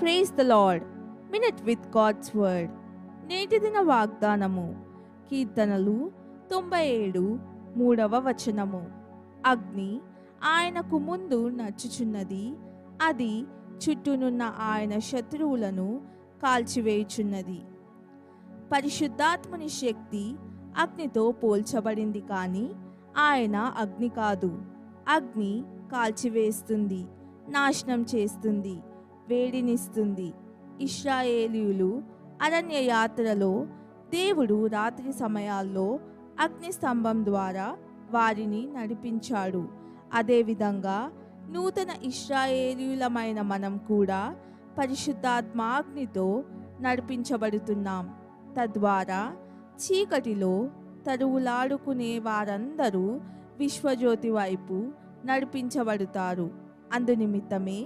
Praise the Lord. Minute with God's word. నేటి దిన వాగ్దానము. కీర్తనలు 97 3 అగ్ని ఆయనకు ముందు నడుచుచున్నది, అది చుట్టూనున్న ఆయన శత్రువులను కాల్చివేయుచున్నది. పరిశుద్ధాత్మని శక్తి అగ్నితో పోల్చబడింది, కానీ ఆయన అగ్ని కాదు. అగ్ని కాల్చివేస్తుంది, నాశనం చేస్తుంది, వేడినిస్తుంది. ఇశ్రాయేలీయులు అరణ్య యాత్రలో దేవుడు రాత్రి సమయాల్లో అగ్ని స్తంభం ద్వారా వారిని నడిపించాడు. అదేవిధంగా నూతన ఇశ్రాయేలీయులమైన మనం కూడా పరిశుద్ధాత్మ అగ్నితో నడిపించబడుతున్నాం. తద్వారా చీకటిలో తరువులాడుకునే వారందరూ విశ్వజ్యోతి వైపు నడిపించబడతారు. అందునిమిత్తమే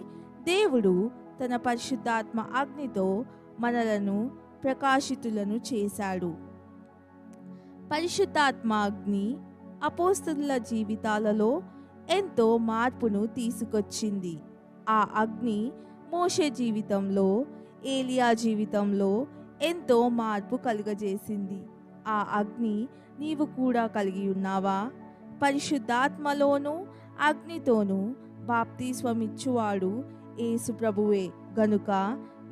దేవుడు తన పరిశుద్ధాత్మ అగ్నితో మనలను ప్రకాశితులను చేశాడు. పరిశుద్ధాత్మ అగ్ని అపోస్తలుల జీవితాలలో ఎంతో మార్పును తీసుకొచ్చింది. ఆ అగ్ని మోషే జీవితంలో, ఏలియా జీవితంలో ఎంతో మార్పు కలుగజేసింది. ఆ అగ్ని నీవు కూడా కలిగి ఉన్నావా? పరిశుద్ధాత్మలోను అగ్నితోనూ బాప్తిస్మమిచ్చువాడు యేసు ప్రభువే గనుక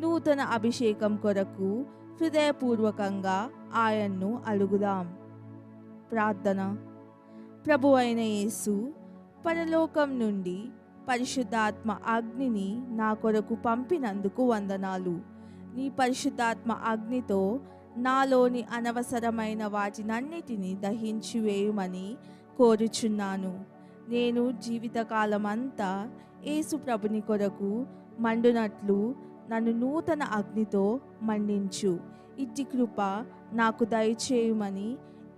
నూతన అభిషేకం కొరకు హృదయపూర్వకంగా ఆయన్ను అడుగుదాం. ప్రార్థన. ప్రభు అయిన యేసు, పరలోకం నుండి పరిశుద్ధాత్మ అగ్నిని నా కొరకు పంపినందుకు వందనాలు. నీ పరిశుద్ధాత్మ అగ్నితో నాలోని అనవసరమైన వాటినన్నిటినీ దహించివేయుమని కోరుచున్నాను. నేను జీవితకాలమంతా యేసు ప్రభుని కొరకు మండునట్లు నన్ను నూతన అగ్నితో మండించు. ఇట్టి కృప నాకు దయచేయుమని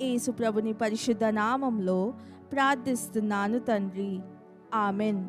యేసు ప్రభుని పరిశుద్ధ నామంలో ప్రార్థిస్తున్నాను తండ్రి. ఆమెన్.